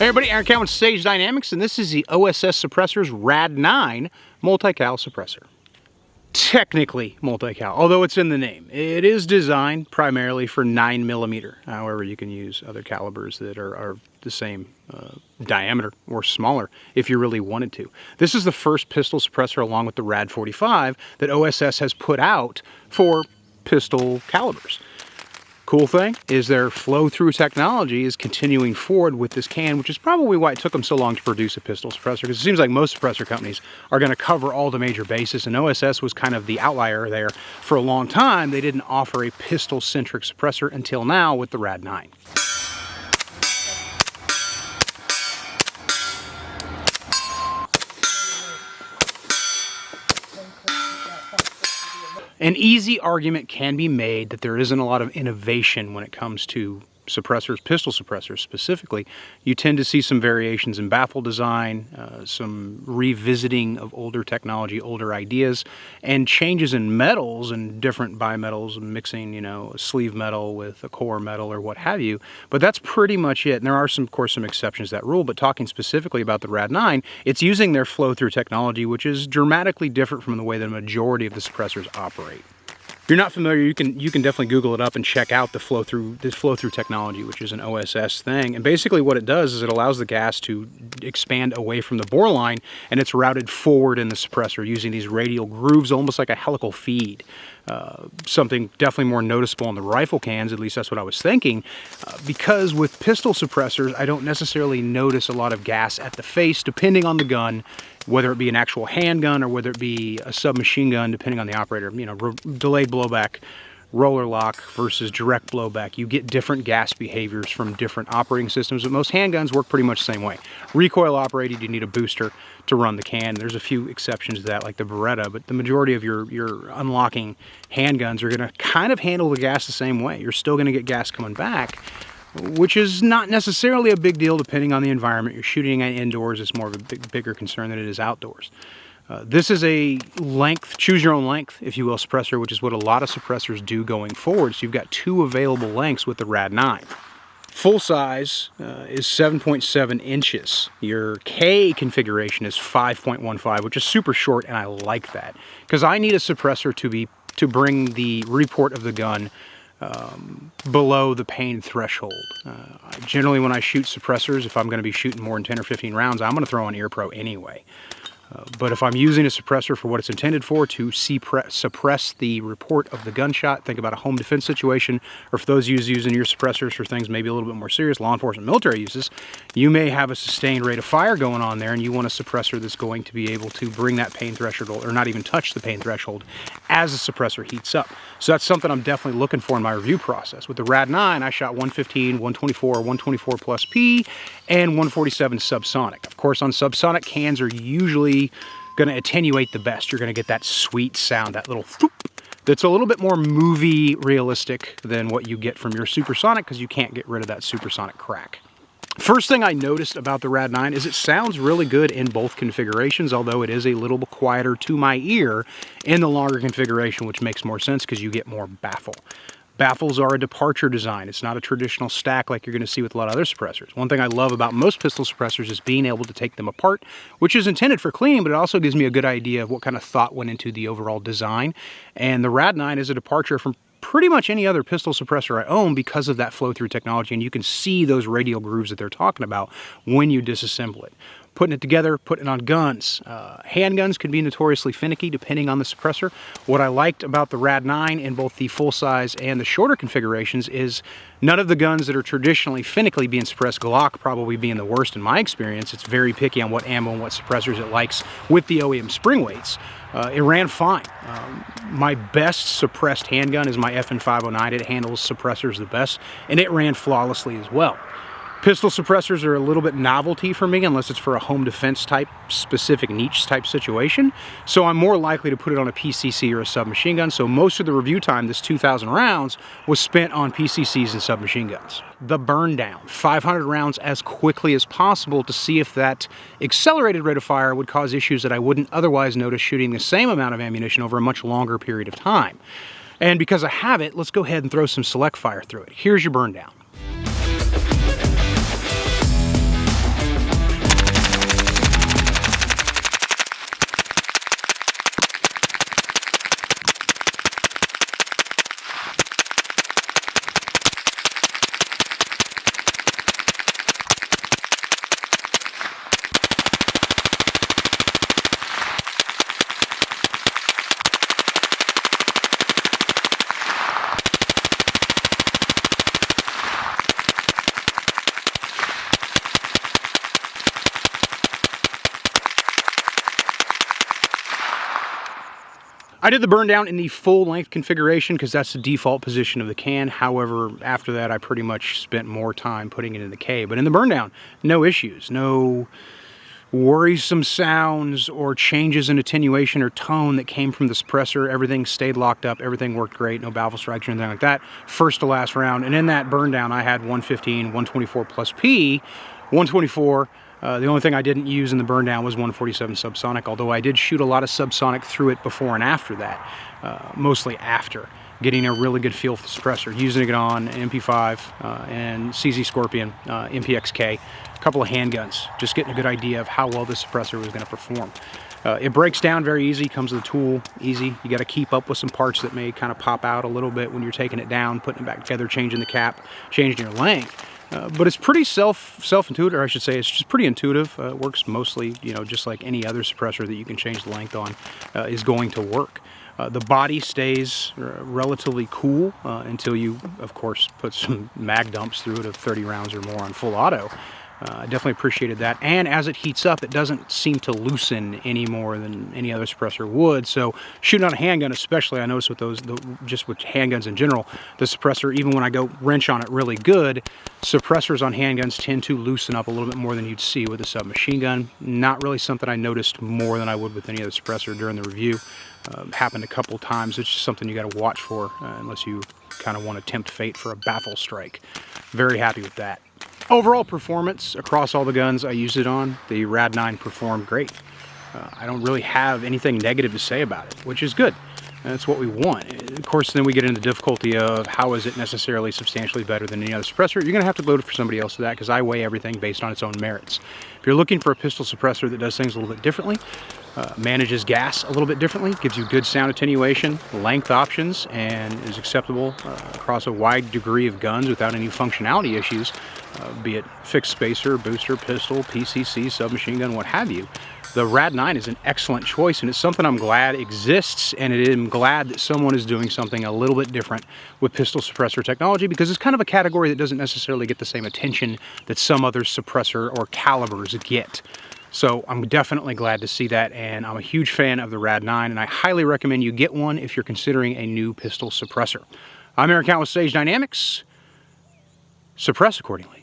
Hey everybody, Aaron Cowan, Sage Dynamics, and this is the OSS Suppressors Rad 9 multi-cal suppressor. Technically multi-cal, although it's in the name. It is designed primarily for 9mm. However, you can use other calibers that are the same diameter or smaller if you really wanted to. This is the first pistol suppressor along with the Rad 45 that OSS has put out for pistol calibers. Cool thing is their flow-through technology is continuing forward with this can, which is probably why it took them so long to produce a pistol suppressor, because it seems like most suppressor companies are going to cover all the major bases, and OSS was kind of the outlier there. For a long time, they didn't offer a pistol-centric suppressor until now with the Rad 9. An easy argument can be made that there isn't a lot of innovation when it comes to suppressors, pistol suppressors specifically. You tend to see some variations in baffle design, some revisiting of older technology, older ideas, and changes in metals and different bimetals, mixing, you know, a sleeve metal with a core metal or what have you. But that's pretty much it. And there are some, of course, some exceptions to that rule. But talking specifically about the Rad 9, it's using their flow-through technology, which is dramatically different from the way the majority of the suppressors operate. If you're not familiar, you can definitely Google it up and check out the flow-through technology, which is an OSS thing. And basically what it does is it allows the gas to expand away from the bore line, and it's routed forward in the suppressor using these radial grooves, almost like a helical feed. Something definitely more noticeable in the rifle cans, at least that's what I was thinking, because with pistol suppressors, I don't necessarily notice a lot of gas at the face, depending on the gun, whether it be an actual handgun or whether it be a submachine gun, depending on the operator. You know, delayed blowback, roller lock versus direct blowback. You get different gas behaviors from different operating systems, but most handguns work pretty much the same way. Recoil operated, you need a booster to run the can. There's a few exceptions to that, like the Beretta, but the majority of your unlocking handguns are going to kind of handle the gas the same way. You're still going to get gas coming back, which is not necessarily a big deal depending on the environment you're shooting at. Indoors, it's more of a bigger concern than it is outdoors. This is a length, choose your own length, if you will, suppressor, which is what a lot of suppressors do going forward. So you've got two available lengths with the Rad 9. Full size is 7.7 inches. Your K configuration is 5.15, which is super short, and I like that because I need a suppressor to bring the report of the gun below the pain threshold. Generally, when I shoot suppressors, if I'm going to be shooting more than 10 or 15 rounds, I'm going to throw an ear pro anyway. But if I'm using a suppressor for what it's intended for, to suppress the report of the gunshot, think about a home defense situation, or for those using your suppressors for things maybe a little bit more serious, law enforcement, military uses, you may have a sustained rate of fire going on there, and you want a suppressor that's going to be able to bring that pain threshold, or not even touch the pain threshold, as the suppressor heats up. So that's something I'm definitely looking for in my review process. With the Rad 9, I shot 115, 124, 124 plus P, and 147 subsonic. Of course, on subsonic, cans are usually going to attenuate the best. You're going to get that sweet sound, that little whoop, that's a little bit more movie realistic than what you get from your supersonic, because you can't get rid of that supersonic crack. First thing I noticed about the Rad 9 is it sounds really good in both configurations, although it is a little bit quieter to my ear in the longer configuration, which makes more sense because you get more baffle. Baffles are a departure design. It's not a traditional stack like you're going to see with a lot of other suppressors. One thing I love about most pistol suppressors is being able to take them apart, which is intended for cleaning, but it also gives me a good idea of what kind of thought went into the overall design. And the Rad 9 is a departure from pretty much any other pistol suppressor I own because of that flow-through technology, and you can see those radial grooves that they're talking about when you disassemble it. Putting it together, putting it on guns. Handguns can be notoriously finicky depending on the suppressor. What I liked about the Rad 9 in both the full size and the shorter configurations is none of the guns that are traditionally finically being suppressed, Glock probably being the worst in my experience. It's very picky on what ammo and what suppressors it likes with the OEM spring weights. It ran fine. My best suppressed handgun is my FN509. It handles suppressors the best, and it ran flawlessly as well. Pistol suppressors are a little bit novelty for me unless it's for a home defense type, specific niche type situation. So I'm more likely to put it on a PCC or a submachine gun. So most of the review time, this 2,000 rounds, was spent on PCCs and submachine guns. The burn down, 500 rounds as quickly as possible to see if that accelerated rate of fire would cause issues that I wouldn't otherwise notice shooting the same amount of ammunition over a much longer period of time. And because I have it, let's go ahead and throw some select fire through it. Here's your burn down. I did the burn down in the full length configuration because that's the default position of the can. However, after that, I pretty much spent more time putting it in the K. But in the burn down, no issues, no worrisome sounds or changes in attenuation or tone that came from the suppressor. Everything stayed locked up. Everything worked great. No baffle strikes or anything like that. First to last round. And in that burn down, I had 115, 124 plus P, 124. The only thing I didn't use in the burn down was 147 subsonic, although I did shoot a lot of subsonic through it before and after that, mostly after, getting a really good feel for the suppressor, using it on MP5 and CZ Scorpion, MPXK, a couple of handguns, just getting a good idea of how well the suppressor was going to perform. It breaks down very easy, comes with a tool, easy. You got to keep up with some parts that may kind of pop out a little bit when you're taking it down, putting it back together, changing the cap, changing your length. But it's pretty self-intuitive, or I should say it's just pretty intuitive. It works mostly, you know, just like any other suppressor that you can change the length on is going to work. The body stays relatively cool until you, of course, put some mag dumps through it of 30 rounds or more on full auto. I definitely appreciated that. And as it heats up, it doesn't seem to loosen any more than any other suppressor would. So shooting on a handgun especially, I noticed with those, just with handguns in general, the suppressor, even when I go wrench on it really good, suppressors on handguns tend to loosen up a little bit more than you'd see with a submachine gun. Not really something I noticed more than I would with any other suppressor during the review. Happened a couple times. It's just something you got to watch for unless you kind of want to tempt fate for a baffle strike. Very happy with that. Overall performance across all the guns I used it on, the Rad 9 performed great. I don't really have anything negative to say about it, which is good. That's what we want. Of course, then we get into the difficulty of how is it necessarily substantially better than any other suppressor. You're going to have to load it for somebody else to that because I weigh everything based on its own merits. If you're looking for a pistol suppressor that does things a little bit differently, manages gas a little bit differently, gives you good sound attenuation, length options, and is acceptable across a wide degree of guns without any functionality issues, be it fixed spacer, booster, pistol, PCC, submachine gun, what have you. The Rad 9 is an excellent choice, and it's something I'm glad exists, and I'm glad that someone is doing something a little bit different with pistol suppressor technology, because it's kind of a category that doesn't necessarily get the same attention that some other suppressor or calibers get. So I'm definitely glad to see that, and I'm a huge fan of the Rad 9, and I highly recommend you get one if you're considering a new pistol suppressor. I'm Eric Count with Sage Dynamics. Suppress accordingly.